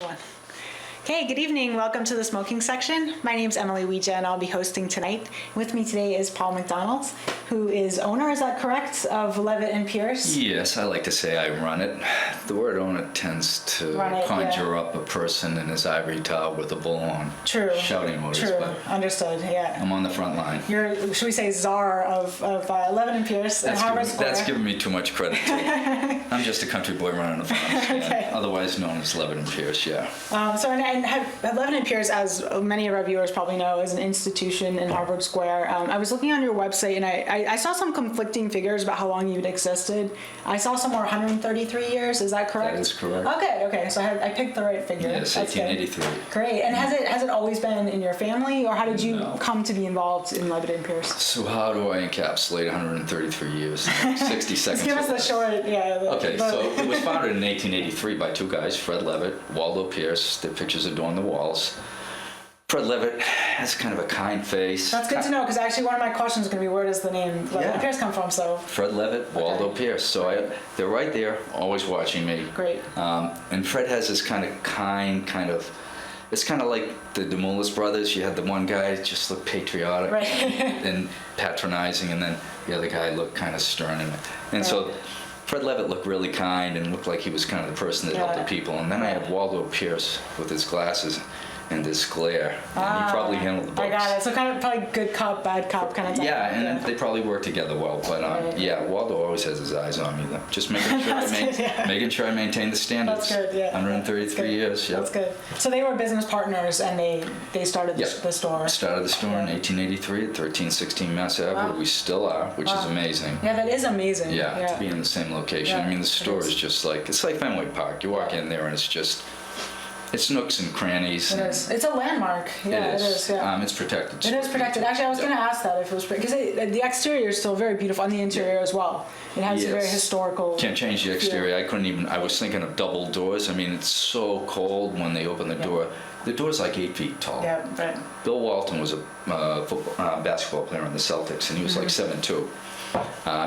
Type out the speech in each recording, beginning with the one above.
One. Okay, good evening. Welcome to the smoking section. My name's Emily Ouija, and I'll be hosting tonight. With me today is Paul Macdonald, who is owner, is that correct, of Leavitt Peirce? Yes, I like to say I run it. The word owner tends to conjure up a person in his ivory tower with a bull on. True. Shouting orders. True. But understood, yeah. I'm on the front line. You're, should we say, czar of Leavitt Peirce and Harvard Square? That's giving me too much credit, too. I'm just a country boy running a farm stand, Okay. otherwise known as Leavitt Peirce, yeah. Leavitt Peirce, as many of our viewers probably know, is an institution in Harvard Square. I was looking on your website, and I saw some conflicting figures about how long you've existed. I saw somewhere 133 years. Is that correct? That is correct. Okay. So I picked the right figure. Yes, That's 1883. Good. Great. And has it always been in your family, or how did you come to be involved in Leavitt Peirce? So how do I encapsulate 133 years in 60 seconds? Just give us the short, So it was founded in 1883 by two guys, Fred Leavitt, Waldo Peirce. Their pictures adorn the walls. Fred Leavitt has kind of a kind face. That's good to know, because actually one of my questions is going to be, where does the name Leavitt Peirce come from? So Fred Leavitt, Waldo Peirce. So they're right there, always watching me. Great. And Fred has this kind of it's kind of like the DeMoulis brothers. You had the one guy just look patriotic and patronizing, and then the other guy looked kind of stern. And so Fred Leavitt looked really kind and looked like he was kind of the person that helped the people. And then I had Waldo Peirce with his glasses and his glare, and he probably handled the books. I got it. So kind of probably good cop, bad cop kind of thing. Yeah, and they probably work together well. But Waldo always has his eyes on me, though. Just making sure I maintain the standards. That's good. Yeah. 133 years. Yep. That's good. So they were business partners, and they started the store. Started the store in 1883 at 1316 Mass Avenue. We still are, which is amazing. Yeah, that is amazing. Yeah, to be in the same location. I mean, the store is just like Fenway Park. You walk in there, and it's nooks and crannies. It is. It's a landmark. Yeah, it is. Yeah. It's protected. It is protected. Actually, I was going to ask that if it was, because the exterior is still very beautiful, and the interior as well. It has a very historical. Can't change the exterior. I was thinking of double doors. I mean, it's so cold when they open the door. The door's like 8 feet tall. Yeah, right. Bill Walton was a basketball player on the Celtics, and he was like 7'2".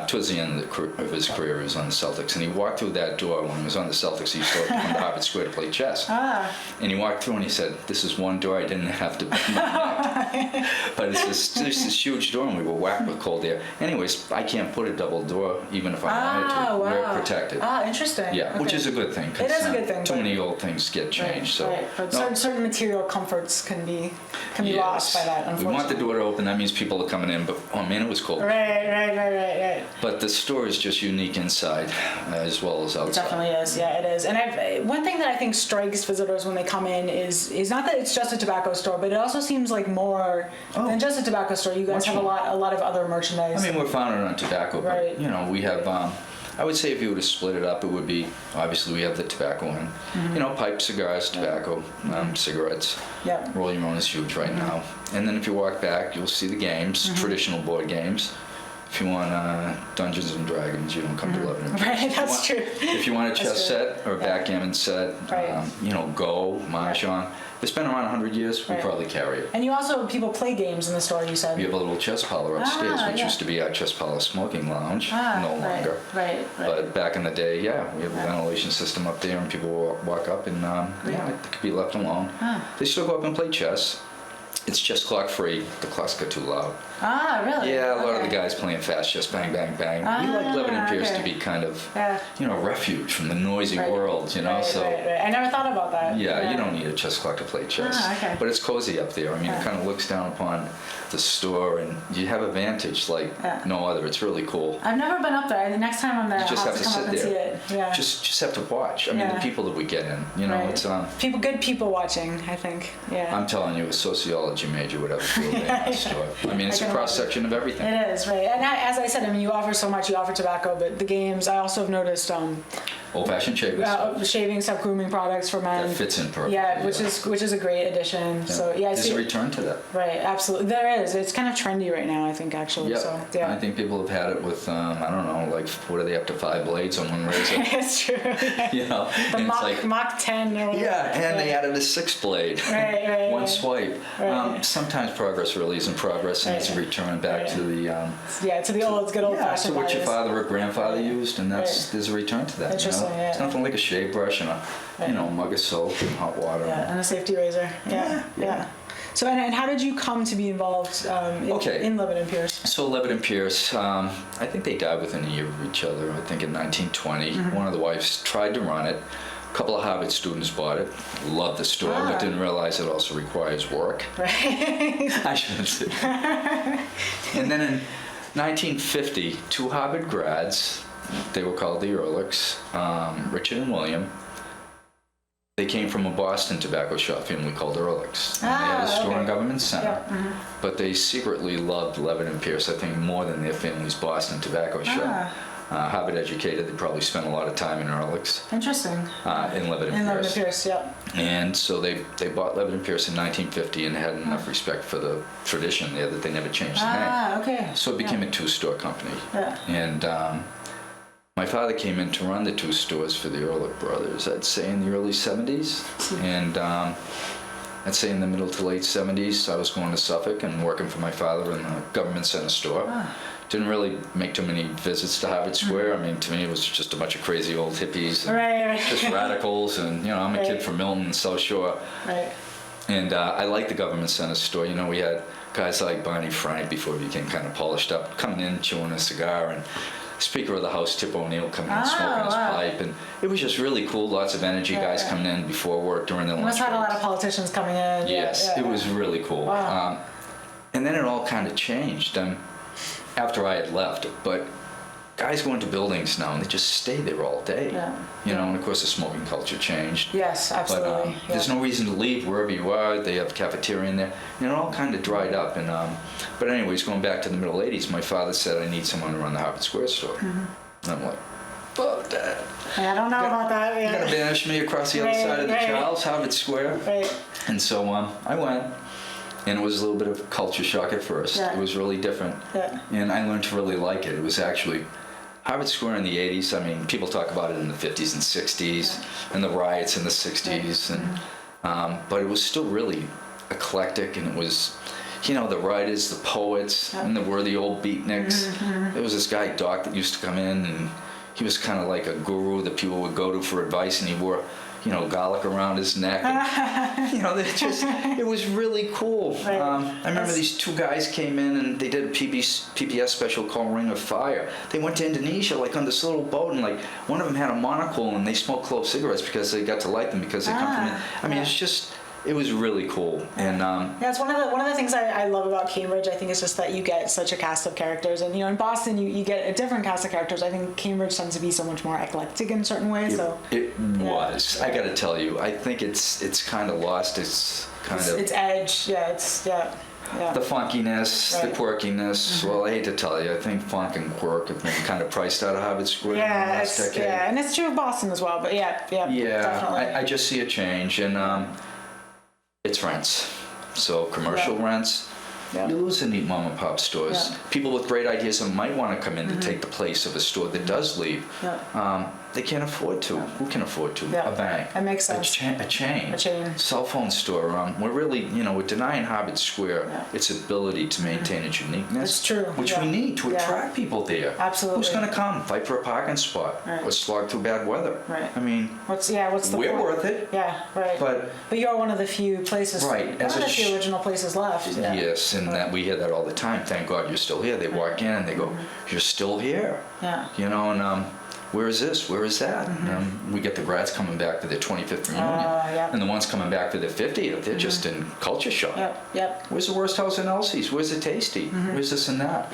Towards the end of his career, he was on the Celtics, and he walked through that door when he was on the Celtics. He used to come to Harvard Square to play chess. And he walked through and he said, "This is one door I didn't have to bend my neck." But it's this huge door, and we were whacked with cold air. Anyways, I can't put a double door even if I wanted to. We're protected. Interesting. Yeah, which is a good thing. It is a good thing. Too many old things get changed. But certain material comforts can be lost by that, unfortunately. We want the door to open. That means people are coming in, but oh man, it was cold. Right. But the store is just unique inside as well as outside. It definitely is. Yeah, it is. And one thing that I think strikes visitors when they come in is not that it's just a tobacco store, but it also seems like more than just a tobacco store. You guys have a lot of other merchandise. I mean, we're founded on tobacco, but we have. I would say if you were to split it up, it would be, obviously we have the tobacco in, pipe, cigars, tobacco, cigarettes. Yeah. Roll Your Own is huge right now. And then if you walk back, you'll see the games, traditional board games. If you want Dungeons and Dragons, you don't come to Leavitt. Right, that's true. If you want a chess set or a backgammon set, Go, Mahjong. It's been around 100 years. We probably carry it. And you also, people play games in the store, you said? We have a little chess parlor upstairs, which used to be our chess parlor smoking lounge. No longer. Right. But back in the day, we have a ventilation system up there, and people walk up and they could be left alone. They still go up and play chess. It's chess clock free. The clocks get too loud. Really? Yeah, a lot of the guys playing fast chess, bang, bang, bang. We like Leavitt Peirce to be kind of, refuge from the noisy world, So I never thought about that. Yeah, you don't need a chess clock to play chess. But it's cozy up there. I mean, it kind of looks down upon the store, and you have a vantage like no other. It's really cool. I've never been up there. The next time I'm there, you just I'll have to come up and see it. Yeah. Just have to watch. I mean, the people that we get in, it's good people watching, I think. Yeah. I'm telling you, a sociology major would have a field day in that store. I mean, it's a cross-section of everything. It is, right. And as I said, you offer so much. You offer tobacco, but the games, I also have noticed old-fashioned shaving shaving stuff, grooming products for men. That fits in perfectly. Yeah, which is a great addition. Yeah. So there's a return to that. Right, absolutely. There is. It's kind of trendy right now, I think, actually. Yeah. So, I think people have had it with I don't know, like what are they up to 5 blades on one razor? It's true. Yeah. The Mach 10 or whatever. Yeah, and they added a 6 blade. Right. One swipe. Right. Sometimes progress really isn't progress, and it's a return back to the to the good old fashioned to what your father or grandfather used, and there's a return to that. Interesting. Interesting, yeah. It's nothing like a shave brush and a mug of soap and hot water. Yeah, and a safety razor. Yeah. So, and how did you come to be involved in Leavitt and Peirce? So Leavitt and Peirce, I think they died within a year of each other. I think in 1920, one of the wives tried to run it. A couple of Harvard students bought it, loved the store, but didn't realize it also requires work. Right. I shouldn't say. And then in 1950, two Harvard grads, they were called the Ehrlichs, Richard and William. They came from a Boston tobacco shop family called Ehrlich's. And they had a store in Government Center. Yeah. But they secretly loved Leavitt and Peirce, I think, more than their family's Boston tobacco shop. Harvard educated, they probably spent a lot of time in Ehrlich's. Interesting. In Leavitt and Peirce. In Leavitt and Peirce, yeah. And so they bought Leavitt and Peirce in 1950 and had enough respect for the tradition there that they never changed the name. Okay. So it became a two-store company. Yeah. And my father came in to run the two stores for the Ehrlich brothers, I'd say in the early 70s. And I'd say in the middle to late 70s, I was going to Suffolk and working for my father in the Government Center store. Didn't really make too many visits to Harvard Square. I mean, to me, it was just a bunch of crazy old hippies. And just radicals. And, I'm a kid from Milton and South Shore. Right. And I liked the Government Center store. We had guys like Barney Frank, before he became kind of polished up, coming in, chewing a cigar, and Speaker of the House, Tip O'Neill, coming in, smoking his pipe. And it was just really cool. Lots of energy, guys coming in before work, during the lunch breaks. Must have had a lot of politicians coming in. Yes, it was really cool. Wow. And then it all kind of changed after I had left. But guys go into buildings now and they just stay there all day. And of course the smoking culture changed. Yes, absolutely. But there's no reason to leave wherever you are. They have a cafeteria in there. It all kind of dried up. And but anyways, going back to the middle 80s, my father said, I need someone to run the Harvard Square store. And I'm like, fuck that. I don't know about that. You gotta banish me across the other side of the Charles, Harvard Square. Right. And so I went. And it was a little bit of culture shock at first. It was really different. And I learned to really like it. It was actually Harvard Square in the 80s. I mean, people talk about it in the 50s and 60s and the riots in the 60s. And but it was still really eclectic. And it was, the writers, the poets, and there were the old beatniks. There was this guy, Doc, that used to come in, and he was kind of like a guru that people would go to for advice, and he wore garlic around his neck. And, it was really cool. I remember these two guys came in and they did a PBS special called Ring of Fire. They went to Indonesia, like on this little boat, and like one of them had a monocle and they smoked clove cigarettes because they got to like them because they come from I mean, it's just, it was really cool. And it's one of the things I love about Cambridge. I think it's just that you get such a cast of characters, and in Boston you get a different cast of characters. I think Cambridge tends to be so much more eclectic in certain ways. It was. I got to tell you, I think it's kind of lost its edge. The funkiness, the quirkiness. Well, I hate to tell you, I think funk and quirk have been kind of priced out of Harvard Square in the last decade. Yeah, and it's true of Boston as well. But definitely. I just see a change, and it's rents. So commercial rents. You lose the neat mom and pop stores. People with great ideas that might want to come in to take the place of a store that does leave. They can't afford to. Who can afford to? A bank. That makes sense. A chain. Cell phone store. We're really, we're denying Harvard Square its ability to maintain its uniqueness. It's true. Which we need to attract people there. Absolutely. Who's going to come? Fight for a parking spot. Or slog through bad weather. I mean, what's the we're point? worth it. But you're one of the few places. One of the few original places left. Yes, and that we hear that all the time. Thank God you're still here. They walk in and they go, "You're still here." And where is this? Where is that? We get the grads coming back for their 25th reunion, and the ones coming back for their 50th. They're just in culture shock. Where's the worst house in Elsie's? Where's the Tasty? Where's this and that?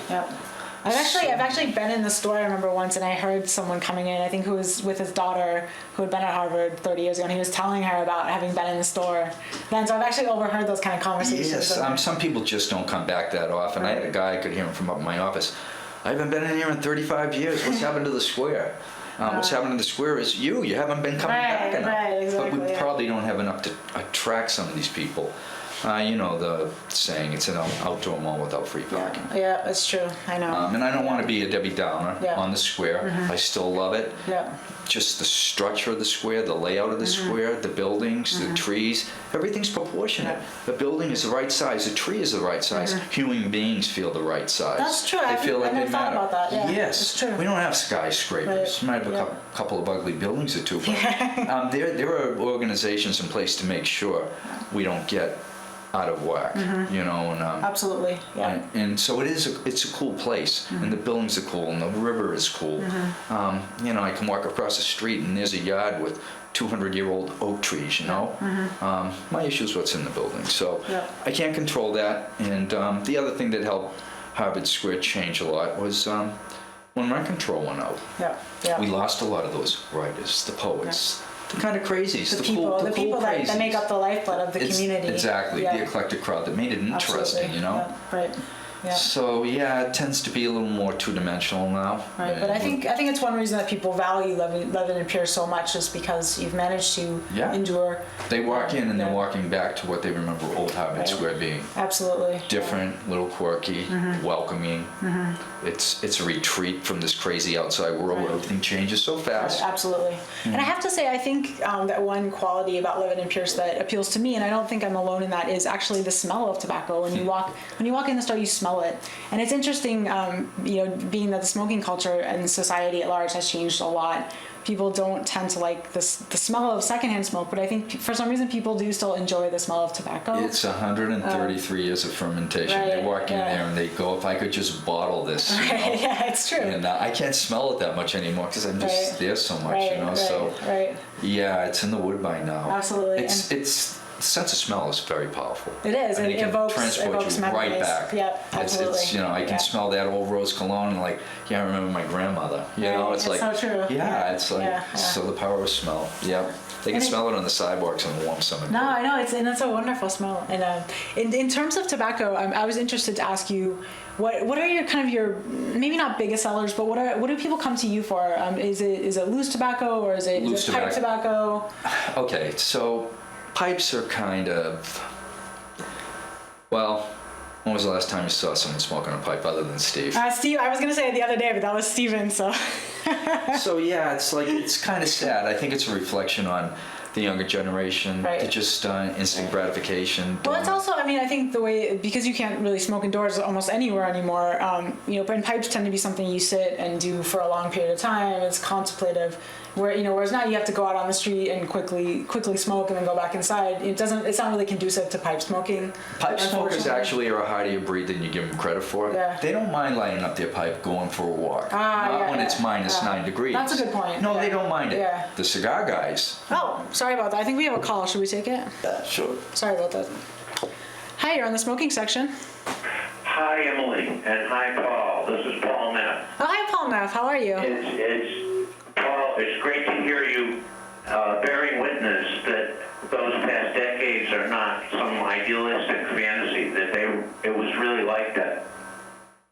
I've actually been in the store. I remember once, and I heard someone coming in. I think who was with his daughter, who had been at Harvard 30 years ago, and he was telling her about having been in the store. Then, so I've actually overheard those kind of conversations. Yes, some people just don't come back that often. I had a guy, I could hear him from up in my office. I haven't been in here in 35 years. What's happened to the square? What's happened to the square is you haven't been coming back enough. Exactly, but we probably don't have enough to attract some of these people. You know the saying, it's an outdoor mall without free parking. Yeah, that's true. I know. And I don't want to be a Debbie Downer on the square. I still love it. Yeah. Just the structure of the square, the layout of the square, the buildings, the trees, everything's proportionate. The building is the right size, the tree is the right size. Human beings feel the right size. That's true. They feel like I they never thought matter. about that. Yeah, Yes. that's true. We don't have skyscrapers. We might have a couple of ugly buildings or two, but there are organizations in place to make sure we don't get out of whack, you know, and Absolutely. Yeah. and so it's a cool place, and the buildings are cool, and the river is cool. You know, I can walk across the street and there's a yard with 200-year-old oak trees, you know. My issue is what's in the building, so I can't control that. And the other thing that helped Harvard Square change a lot was when rent control went out. We lost a lot of those writers, the poets. The kind of crazies, The people that make up the lifeblood of the community. Exactly, the eclectic crowd that made it interesting, you know? Yeah, right. Yeah. So yeah, it tends to be a little more two-dimensional now. Right, but I think it's one reason that people value Leavitt and Peirce so much is because you've managed to endure. They walk in and they're walking back to what they remember old Harvard Square being. Absolutely. Different, little quirky, welcoming. It's a retreat from this crazy outside world where everything changes so fast. Absolutely. And I have to say, I think that one quality about Leavitt and Peirce that appeals to me, and I don't think I'm alone in that, is actually the smell of tobacco. When you walk in the store, you smell it. And it's interesting, you know, being that the smoking culture and society at large has changed a lot. People don't tend to like the smell of secondhand smoke, but I think for some reason people do still enjoy the smell of tobacco. It's 133 years of fermentation. Right, they walk in there and they go, if I could just bottle this. You know? Yeah, it's true. And I can't smell it that much anymore because I'm just there so much, you know. So yeah, it's in the wood by now. Absolutely. It's sense of smell is very powerful. It is. And it can evokes transport you memories. right back. Yep, absolutely. It's you know, I can smell that old rose cologne and like, I remember my grandmother. You know, it's like so true. it's like so the power of smell. Yeah. They can smell it on the sidewalks on a warm summer day. No, I know, it's a wonderful smell. And in terms of tobacco, I was interested to ask you, what are your maybe not biggest sellers, but what do people come to you for? Is it loose tobacco or is it pipe tobacco? Okay, so pipes are kind of, well, when was the last time you saw someone smoking a pipe other than Steve? Steve, I was going to say it the other day, but that was Steven, so. So yeah, it's kind of sad. I think it's a reflection on the younger generation. They're just instant gratification. Well, it's also, I think the way, because you can't really smoke indoors almost anywhere anymore, you know, and pipes tend to be something you sit and do for a long period of time. It's contemplative. Whereas now you have to go out on the street and quickly smoke and then go back inside. It's not really conducive to pipe smoking. Pipe smokers actually are a hardier breed than you give them credit for. Yeah. They don't mind lighting up their pipe going for a walk. Not when it's minus 9 degrees. That's a good point. No, they don't mind it. Yeah. The cigar guys. Oh, sorry about that. I think we have a call. Should we take it? Sure. Sorry about that. Hi, you're on the smoking section. Hi, Emily, and hi, Paul. This is Paul Neff. Oh, hi, Paul Neff. How are you? Paul, it's great to hear you bearing witness that those past decades are not some idealistic fantasy, that it was really like that.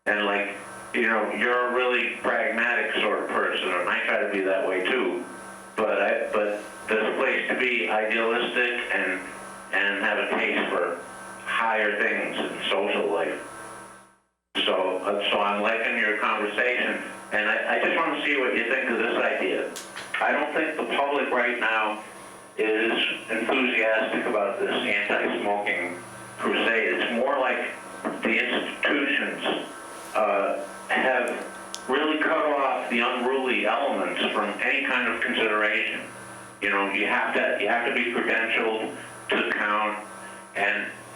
And like, you know, you're a really pragmatic sort of person, and I try to be that way too. But there's a place to be idealistic and have a taste for higher things in social life. So I'm liking your conversation, and I just want to see what you think of this idea. I don't think the public right now is enthusiastic about this anti-smoking crusade. It's more like the institutions have really cut off the unruly elements from any kind of consideration. You know, you have to be credentialed to count,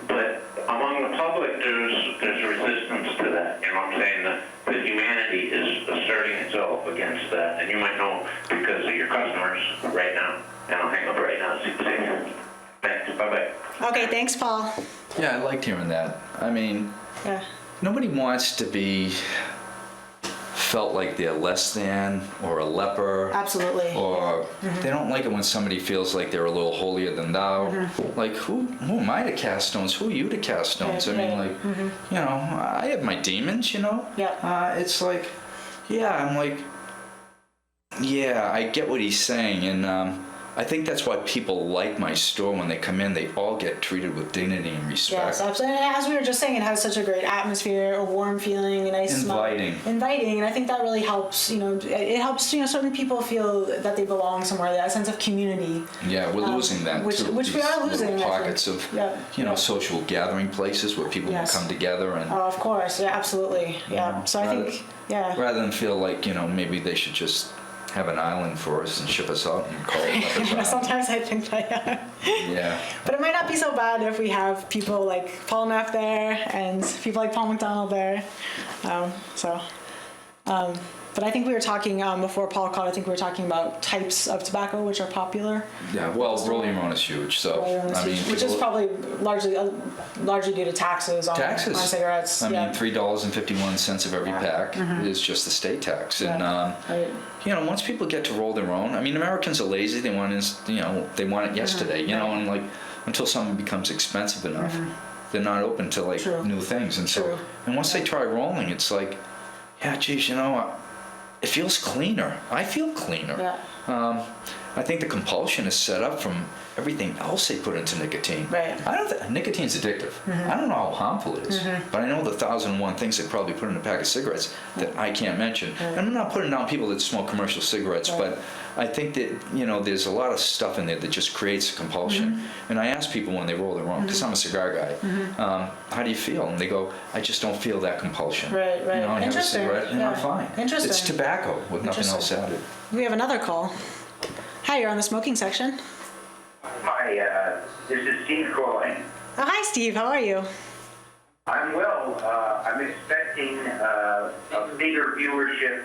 but among the public there's resistance to that. You know what I'm saying? That humanity is asserting itself against that, and you might know because of your customers right now. And I'll hang up right now. Thanks. Bye bye. Okay, thanks, Paul. Yeah, I liked hearing that. I mean, nobody wants to be felt like they're less than or a leper. Absolutely. Or they don't like it when somebody feels like they're a little holier than thou. Like, who am I to cast stones? Who are you to cast stones? I mean, like, you know, I have my demons, you know? Yeah. It's like, I'm like, I get what he's saying. And I think that's why people like my store. When they come in, they all get treated with dignity and respect. Yes, absolutely. And as we were just saying, it has such a great atmosphere, a warm feeling, a nice Inviting. smell. Inviting. And I think that really helps, it helps, certain people feel that they belong somewhere, that sense of community. Yeah, we're losing that which, too. Which we are losing. Little pockets of, social gathering places where people Yes. can come together and. Oh, of course. Yeah, absolutely. Yeah. So I think, Rather than feel like, maybe they should just have an island for us and ship us out and call it like sometimes I think that, Yeah. But it might not be so bad if we have people like Paul Neff there and people like Paul Macdonald there. But I think we were talking before Paul called. I think we were talking about types of tobacco which are popular. Yeah, well, rolling around is huge. So which is probably largely due to taxes on cigarettes. I mean, $3.51 of every pack is just the state tax, and once people get to roll their own, I mean, Americans are lazy. They want they want it yesterday. And like until something becomes expensive enough, they're not open to like new things, and so and once they try rolling, it's like, yeah, geez, it feels cleaner. I feel cleaner. Yeah. I think the compulsion is set up from everything else they put into nicotine. Right. Nicotine's addictive. I don't know how harmful it is, but I know the 1,001 things they probably put in a pack of cigarettes that I can't mention. And I'm not putting down people that smoke commercial cigarettes, but I think that there's a lot of stuff in there that just creates a compulsion. And I ask people when they roll their own, because I'm a cigar guy, how do you feel? And they go, I just don't feel that compulsion. Right. I have a cigarette and I'm fine. Interesting. It's tobacco with nothing else added. We have another call. Hi, you're on the smoking section. Hi, this is Steve calling. Oh, hi, Steve. How are you? I'm well. I'm expecting a bigger viewership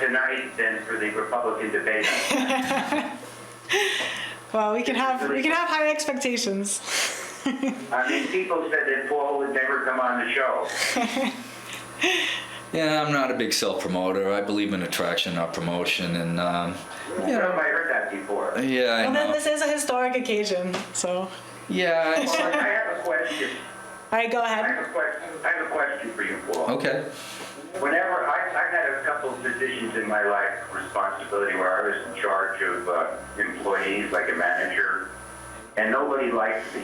tonight than for the Republican debate. Well, we can have high expectations. I mean, people said that Paul would never come on the show. Yeah, I'm not a big self-promoter. I believe in attraction, not promotion, and I heard that before. yeah, I Well, know. then this is a historic occasion, so. Yeah. Well, I have a question. All right, go I ahead. have a question for you, Paul. Okay. Whenever I've had a couple of positions in my life of responsibility where I was in charge of employees, like a manager, and nobody liked me.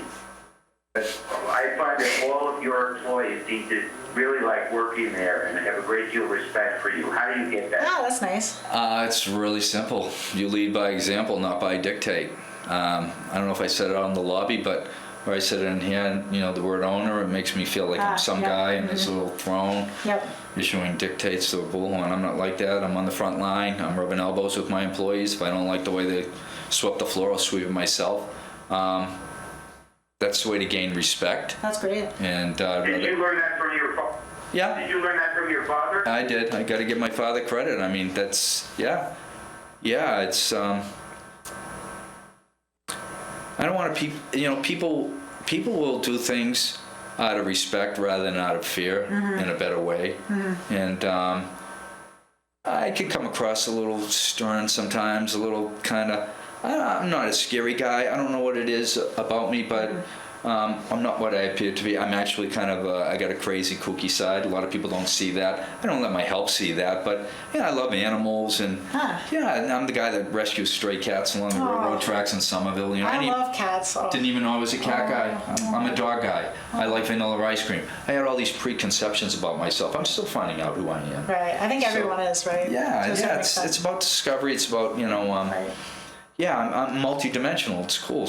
But I find that all of your employees seem to really like working there and have a great deal of respect for you. How do you get that? Oh, that's nice. It's really simple. You lead by example, not by dictate. I don't know if I said it out in the lobby, but where I said it in here, the word owner, it makes me feel like I'm some guy in this little throne, issuing dictates to a bullhorn. I'm not like that. I'm on the front line. I'm rubbing elbows with my employees. If I don't like the way they swept the floor, I'll sweep it myself. That's the way to gain respect. That's great. And Did you learn that from your father? Yeah. Did you learn that from your father? I did. I got to give my father credit. I mean, that's it's I don't want to people will do things out of respect rather than out of fear in a better way. And I could come across a little stern sometimes, a little kind of, I'm not a scary guy. I don't know what it is about me, but I'm not what I appear to be. I'm actually kind of, I got a crazy, kooky side. A lot of people don't see that. I don't let my help see that, but I love animals, and and I'm the guy that rescues stray cats along the railroad tracks in Somerville. I love cats. Didn't even know I was a cat guy. I'm a dog guy. I like vanilla ice cream. I had all these preconceptions about myself. I'm still finding out who I am. Right. I think everyone is, right? It's about discovery. It's about I'm multi-dimensional. It's cool.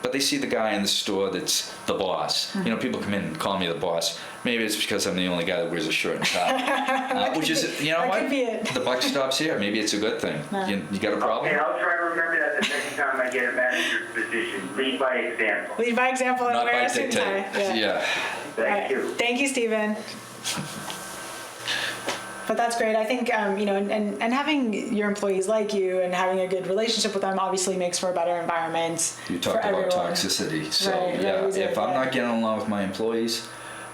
But they see the guy in the store that's the boss. People come in and call me the boss. Maybe it's because I'm the only guy that wears a shirt and tie. Which is, what? The buck stops here. Maybe it's a good thing. You got a problem? Okay, I'll try to remember that the next time I get a manager's position. Lead by example. Lead by example and Not wear by a suit and tie. dictate. Thank you. Thank you, Stephen. But that's great. I think, and having your employees like you and having a good relationship with them obviously makes for a better environment. You talked about toxicity. So, if I'm not getting along with my employees,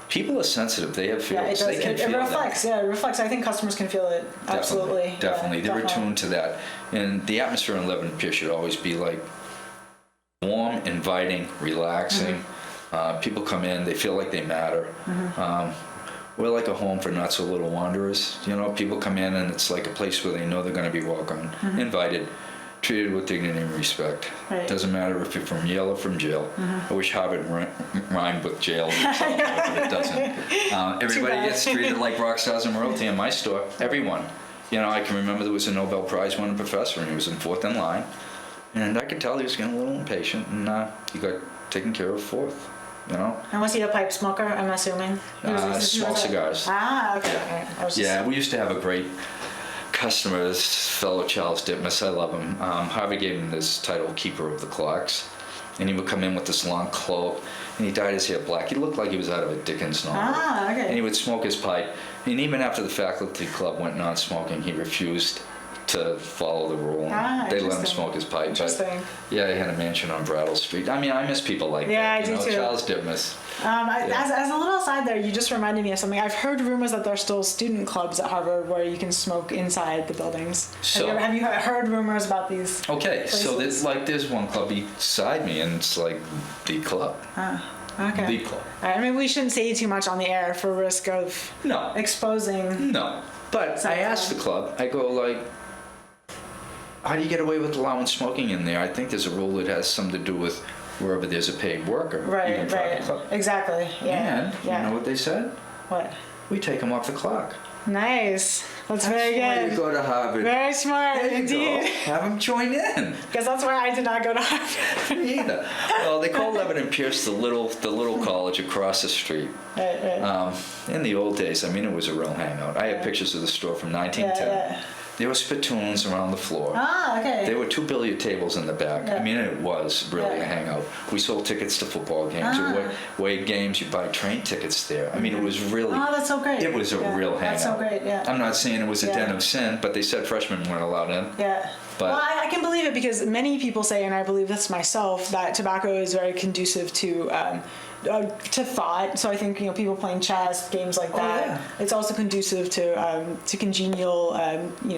people are sensitive. They have feelings. They can feel reflects. that. Yeah, it reflects. I think customers can feel it. Absolutely. Definitely. They're attuned to that. And the atmosphere in Leavitt Peirce should always be like warm, inviting, relaxing. People come in, they feel like they matter. We're like a home for not so little wanderers. People come in and it's like a place where they know they're going to be welcome, invited. treated with dignity and respect. Right. Doesn't matter if you're from Yale or from jail. I wish Harvard rhymed with jail, but it doesn't. Everybody bad. gets treated like rock stars and royalty in my store. Everyone. You know, I can remember there was a Nobel Prize winning professor, and he was in fourth in line, and I could tell he was getting a little impatient, and he got taken care of fourth. You know. And was he a pipe smoker? I'm assuming. Smoked cigars. Ah, okay. Right. I was just- Yeah, we used to have a great customer, this fellow Charles Ditmas, I love him. Harvey gave him this title, Keeper of the Clocks. And he would come in with this long cloak, and he dyed his hair black. He looked like he was out of a Dickens novel. Ah, okay. And he would smoke his pipe. And even after the faculty club went non-smoking, he refused to follow the rule. Ah, They let him interesting. smoke his pipe. Interesting. But yeah, he had a mansion on Brattle Street. I mean, I miss people like Yeah, that. I do too. Charles Ditmas. As a little aside there, you just reminded me of something. I've heard rumors that there's still student clubs at Harvard where you can smoke inside the buildings. So- have you heard rumors about these? Okay, so places? there's one club beside me, and it's like the club. Okay. The club. I mean, we shouldn't say too much on the air for risk of No. exposing. No. But I asked the club, I go like, how do you get away with allowing smoking in there? I think there's a rule that has something to do with wherever there's a paid worker. you can Right, try right. the club. Exactly. Yeah. And yeah. you know what they said? What? We take them off the clock. Nice. That's very why good. you go to Harvard. Very smart, There you indeed. go. Have them join in. Because that's why I did not go to Harvard. Me either. Well, they call Leavitt Peirce the little college across the street. Right. In the old days, I mean, it was a real hangout. I have pictures of the store from 1910. Yeah. There were spittoons around the floor. Ah, okay. There were 2 billiard tables in the back. Yeah. I mean, it was really Yeah. a hangout. We sold tickets to football games. Away games, you buy train tickets there. I mean, it was really... Oh, that's so great. It was a Yeah, real hangout. That's so great, yeah. I'm not saying it was a Yeah. den of sin, but they said freshmen weren't allowed in. Yeah. But- Well, I can believe it because many people say, and I believe this myself, that tobacco is very conducive to thought. So I think people playing chess, games like that. yeah. It's also conducive to congenial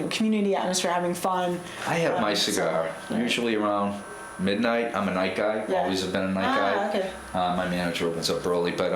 community atmosphere, having fun. I have my So- cigar usually around midnight. I'm a night guy. Yeah. Always have been a night guy. Okay. My manager opens up early, but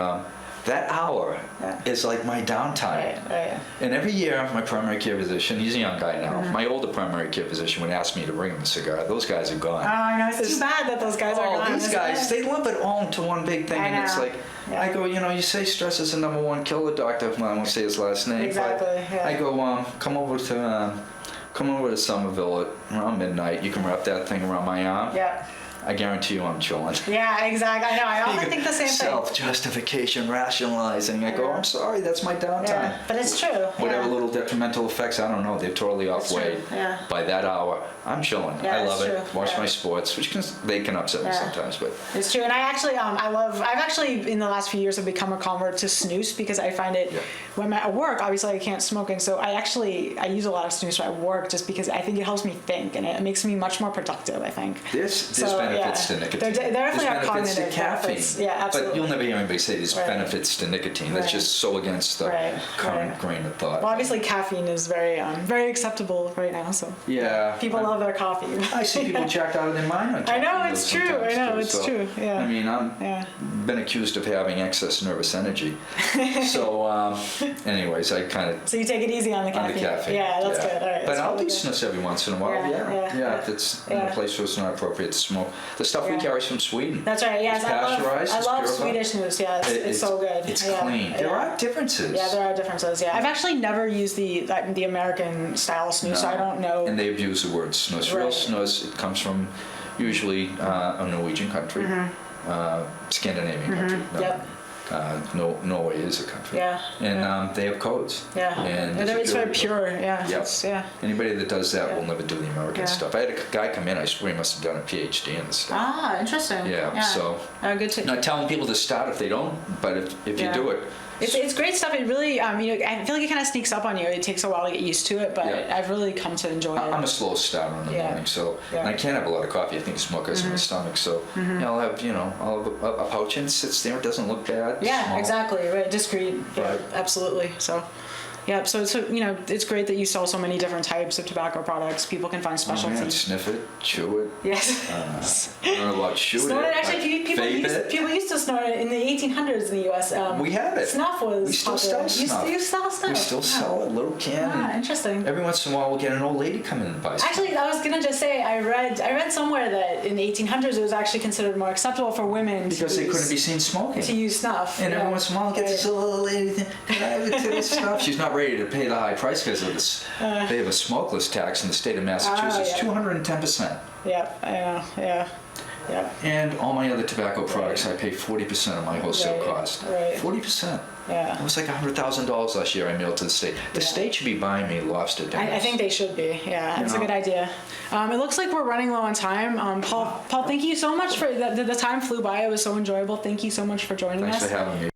that hour Yeah. is like my downtime. Right. And every year, my primary care physician, he's a young guy now, my older primary care physician would ask me to bring him a cigar. Those guys are gone. Oh, I know. It's too bad that those guys are gone. These isn't guys, it? they lump it all into one big thing. I And it's know. like, Yeah. I go, you say stress is the #1 killer, doctor. Well, I won't say his last name. Exactly, But yeah. I go, come over to Somerville at around midnight. You can wrap that thing around my arm. Yeah. I guarantee you I'm chilling. Yeah, exactly. I know. I often think the same thing. Self-justification, rationalizing. I go, I'm sorry, that's my downtime. Yeah, but it's true. Whatever yeah. little detrimental effects, I don't know, they're totally It's true, outweighed. yeah. By that hour, I'm chilling. Yeah, I it's love it. true, Watch yeah. my sports, which they can upset me Yeah. sometimes, but It's true, and I actually, I've actually in the last few years have become a convert to snus because I find it Yeah. when I'm at work, obviously I can't smoke, and so I use a lot of snus at work just because I think it helps me think and it makes me much more productive. I think. there's So, benefits yeah. to nicotine. There definitely There's are benefits to cognitive caffeine. benefits. Yeah, absolutely. But you'll never hear anybody say there's Right. benefits to nicotine. That's Right. just so against the Right, current right. grain of thought. Well, obviously caffeine is very acceptable right now, so Yeah. people love their coffee. I see people jacked out of their mind on I know, caffeine, it's though, true. I sometimes, know, too. it's So, true, yeah. I mean, I'm Yeah. been accused of having excess nervous energy. So, anyways, I kind of So you take it easy on the on caffeine. the caffeine. Yeah, that's good. All right. But that's I'll really do good. snus every once in a while. Yeah, yeah. If it's in a Yeah. place where it's not appropriate to smoke. The stuff we Yeah. carry is from Sweden. That's right. Yes, It's I love pasteurized, it's purified. Swedish snus. Yeah, it's so good. It's Yeah, clean. yeah. There are differences. Yeah, there are differences. Yeah, I've actually never used the American style snus, so I don't know. And they abuse the word snus. Real Right. snus, it comes from usually a Norwegian country, Scandinavian country. No, Yep. Norway is a country. Yeah, And yeah. they have codes. Yeah, And it's very purity. pure. Yeah, Yep. yeah. Anybody that does that Yeah. will never do the American Yeah. stuff. I had a guy come in, I swear he must have done a PhD in this stuff. Ah, interesting. Yeah, so- good to. Not telling people to start if they don't, but if you Yeah. do it, It's great stuff. It really, I feel like it kind of sneaks up on you. It takes a while to get used to it, but Yeah. I've really come to enjoy it. I'm a slow starter in the Yeah. morning, so Yeah. and I can't have a lot of coffee. I think it's mucus in my stomach, so I'll have a pouch and it sits there. It doesn't look bad. Yeah, small. exactly. Right, discreet. Yeah, Right. absolutely. So, Yep. So it's great that you sell so many different types of tobacco products. People can find Oh specialty. man, sniff it, chew it. Yes. I don't know about chew Snort it. it. Actually, Vape people used to snort it in the 1800s in the U.S. We had it. Snuff was We still popular. sell snuff. You sell snuff? We still sell a little can. Ah, interesting. Every once in a while, we'll get an old lady come in and buy some. Actually, I was gonna just say I read somewhere that in the 1800s it was actually considered more acceptable for women Because they couldn't be seen smoking. to use snuff. And every once in a while, get this Right. little lady thing. Can I have a bit of snuff? She's not ready to pay the high price because of this. They have a smokeless tax in the state of Massachusetts, yeah. 210%. Yep, I know. Yeah. Yep. And all my other tobacco products, I pay 40% of my wholesale Right, cost. right. 40%. Yeah. It was like $100,000 last year I mailed to the state. The state should be buying me lobster dinners. I think they should be. Yeah, that's a good idea. It looks like we're running low on time. Paul, thank you so much for the time flew by. It was so enjoyable. Thank you so much for joining Thanks us. for having me.